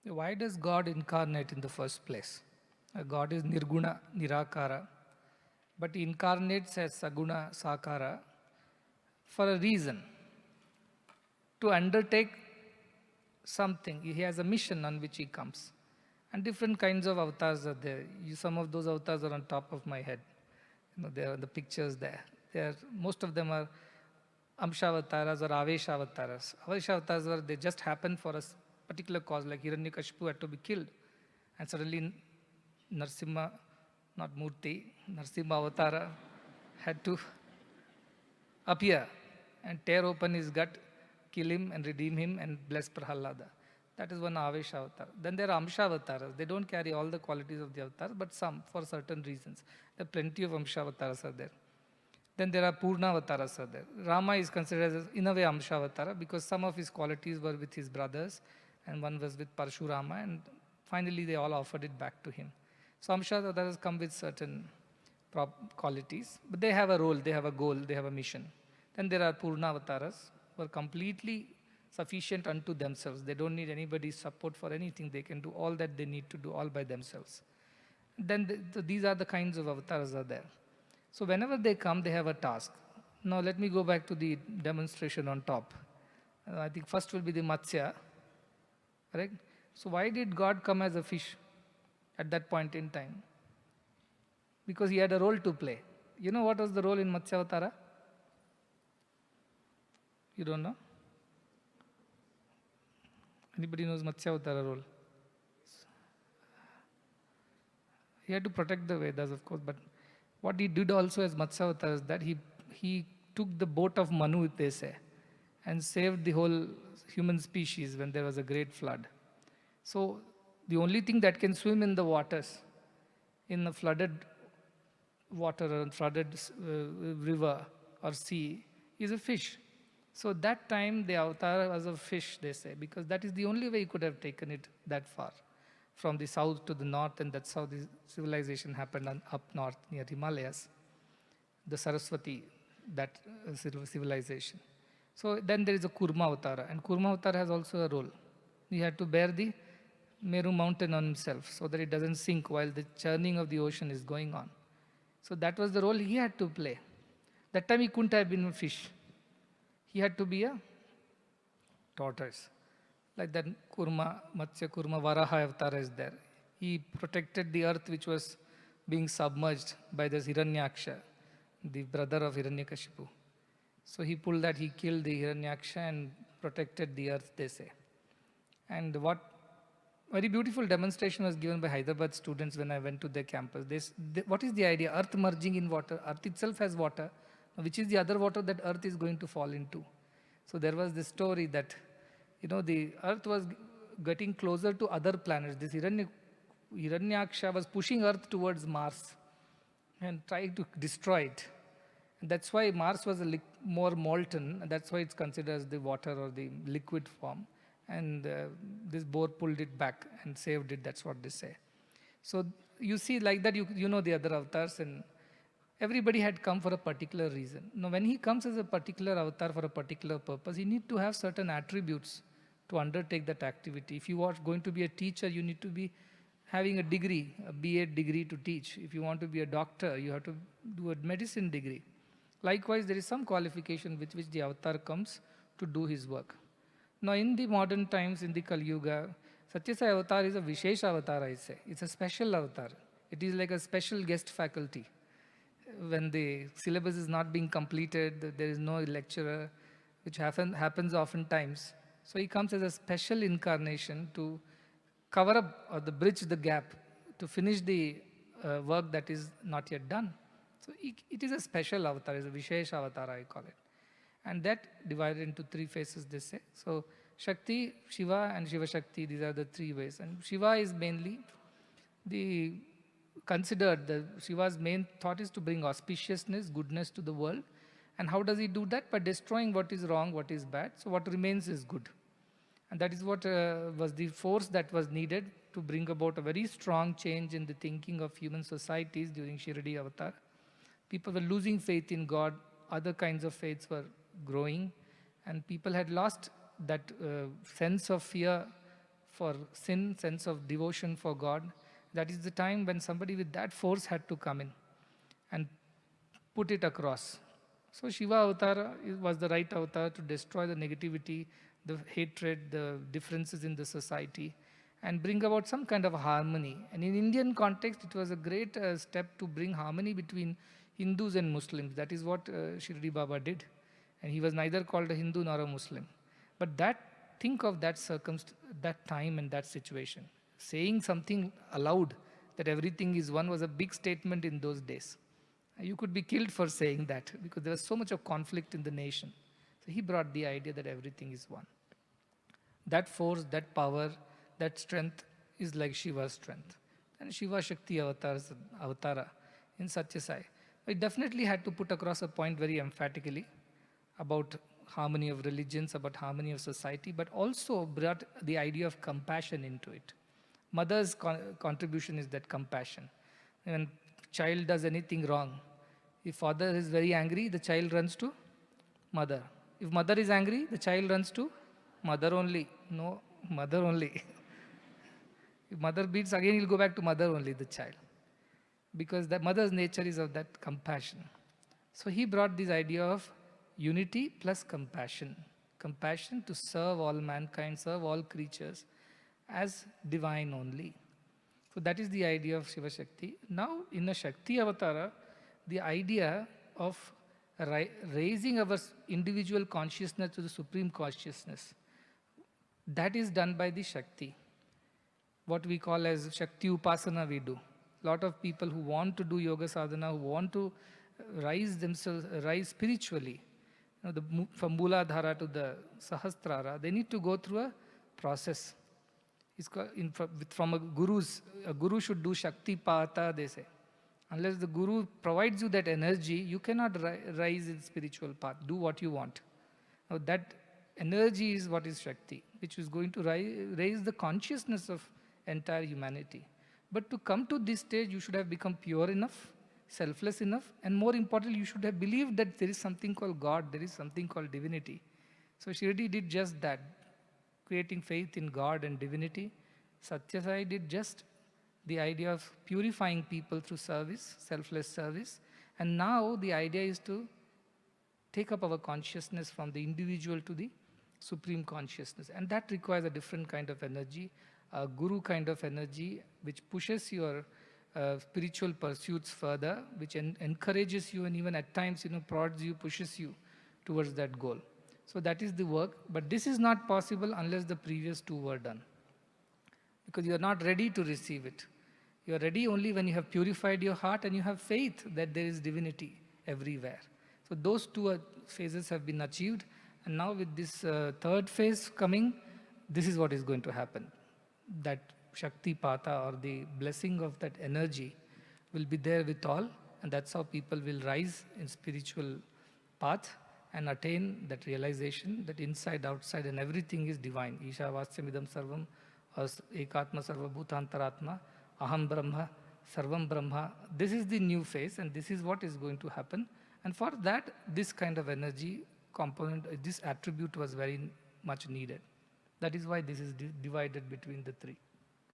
Why does God incarnate in the first place? God is Nirguna, Nirakara, but he incarnates as Saguna, Sakara for a reason, to undertake something. He has a mission on which he comes. And different kinds of avatars are there. Some of those avatars are on top of my head. There are the pictures there. Most of them are Amshavataras or Aveshavataras. Aveshavataras were, they just happen for a particular cause, like Hiranyakashipu had to be killed. And suddenly Narsimha, not Murti, Narsimha Avatara had to appear and tear open his gut, kill him and redeem him and bless Prahalada. That is one Avesha avatar. Then there are Amsha avatars. They don't carry all the qualities of the avatars, but some for certain reasons. There are plenty of Amsha avatars are there. Then there are Purna avatars are there. Rama is considered as in a way Amsha avatara because some of his qualities were with his brothers and one was with Parshurama, and finally they all offered it back to him. So Amsha avatars come with certain qualities, but they have a role, they have a goal, they have a mission. Then there are Purna avatars who are completely sufficient unto themselves. They don't need anybody's support for anything. They can do all that they need to do all by themselves. Then these are the kinds of avatars are there. So whenever they come, they have a task. Now let me go back to the demonstration on top. I think first will be the Matsya, correct? So why did God come as a fish at that point in time? Because he had a role to play. You know what was the role in Matsya Avatara? You don't know? Anybody knows Matsya Avatara role? He had to protect the Vedas, of course, but what he did also as Matsya Avatara is that he took the boat of Manu, they say, and saved the whole human species when there was a great flood. So the only thing that can swim in the waters, in a flooded water or flooded river or sea, is a fish. So that time the avatar was a fish, they say, because that is the only way he could have taken it that far, from the south to the north, and that's how the civilization happened up north near Himalayas, the Saraswati, that civilization. So then there is a Kurma Avatara, and Kurma Avatara has also a role. He had to bear the Meru mountain on himself so that it doesn't sink while the churning of the ocean is going on. So that was the role he had to play. That time he couldn't have been a fish. He had to be a tortoise. Like that Kurma, Matsya Kurma Varaha avatar is there. He protected the earth which was being submerged by this Hiranyaksha, the brother of Hiranyakashipu. So he pulled that, he killed the Hiranyaksha and protected the earth, they say. And what very beautiful demonstration was given by Hyderabad students when I went to their campus. What is the idea? Earth merging in water. Earth itself has water. Which is the other water that earth is going to fall into? So there was this story that, the earth was getting closer to other planets. This Hiranyaksha was pushing earth towards Mars and trying to destroy it. And that's why Mars was more molten, and that's why it's considered as the water or the liquid form. And this boar pulled it back and saved it, that's what they say. So you see like that, you know the other avatars, and everybody had come for a particular reason. Now when he comes as a particular avatar for a particular purpose, he need to have certain attributes to undertake that activity. If you are going to be a teacher, you need to be having a degree, a BA degree to teach. If you want to be a doctor, you have to do a medicine degree. Likewise, there is some qualification with which the avatar comes to do his work. Now in the modern times, in the Kali Yuga, Satyasai avatar is a Vishesha avatar, I say. It's a special avatar. It is like a special guest faculty. When the syllabus is not being completed, there is no lecturer, which happens oftentimes. So he comes as a special incarnation to cover up or bridge the gap, to finish the work that is not yet done. So it is a special avatar, it's a Vishesha avatar, I call it. And that divided into three phases, they say. So Shakti, Shiva and Shiva Shakti, these are the three ways. And Shiva is mainly considered, Shiva's main thought is to bring auspiciousness, goodness to the world. And how does he do that? By destroying what is wrong, what is bad. So what remains is good. And that is what was the force that was needed to bring about a very strong change in the thinking of human societies during Shirdi Avatar. People were losing faith in God, other kinds of faiths were growing, and people had lost that sense of fear for sin, sense of devotion for God. That is the time when somebody with that force had to come in and put it across. So Shiva avatar was the right avatar to destroy the negativity, the hatred, the differences in the society, and bring about some kind of harmony. And in Indian context, it was a great step to bring harmony between Hindus and Muslims. That is what Shirdi Baba did. And he was neither called a Hindu nor a Muslim. But think of that that time and that situation. Saying something aloud that everything is one was a big statement in those days. You could be killed for saying that because there was so much of conflict in the nation. So he brought the idea that everything is one. That force, that power, that strength is like Shiva's strength. And Shiva Shakti avatara in Satyasai. It definitely had to put across a point very emphatically about harmony of religions, about harmony of society, but also brought the idea of compassion into it. Mother's contribution is that compassion. When child does anything wrong, if father is very angry, the child runs to mother. If mother is angry, the child runs to mother only. No, mother only. If mother beats, again he'll go back to mother only, the child. Because the mother's nature is of that compassion. So he brought this idea of unity plus compassion. Compassion to serve all mankind, serve all creatures as divine only. So that is the idea of Shiva Shakti. Now in a Shakti avatara, the idea of raising our individual consciousness to the supreme consciousness, that is done by the Shakti. What we call as Shakti Upasana we do. A lot of people who want to do yoga sadhana, who want to rise themselves, rise spiritually, from Mooladhara to the Sahasrara, they need to go through a process. It's called, from a guru should do Shakti Pata, they say. Unless the guru provides you that energy, you cannot rise in spiritual path, do what you want. Now that energy is what is Shakti, which is going to raise the consciousness of entire humanity. But to come to this stage, you should have become pure enough, selfless enough, and more importantly, you should have believed that there is something called God, there is something called divinity. So Shirdi did just that, creating faith in God and divinity. Satyasai did just the idea of purifying people through service, selfless service. And now the idea is to take up our consciousness from the individual to the supreme consciousness. And that requires a different kind of energy, a guru kind of energy, which pushes your spiritual pursuits further, which encourages you and even at times, prods you, pushes you towards that goal. So that is the work. But this is not possible unless the previous two were done. Because you are not ready to receive it. You are ready only when you have purified your heart and you have faith that there is divinity everywhere. So those two phases have been achieved. And now with this third phase coming, this is what is going to happen. That Shakti Pata, or the blessing of that energy, will be there with all. And that's how people will rise in spiritual path and attain that realization that inside, outside, and everything is divine. Isha Vasyamidam Sarvam, Ekatma Sarva Bhutantaratma, Aham Brahma, Sarvam Brahma. This is the new phase, and this is what is going to happen. And for that, this kind of energy component, this attribute was very much needed. That is why this is divided between the three.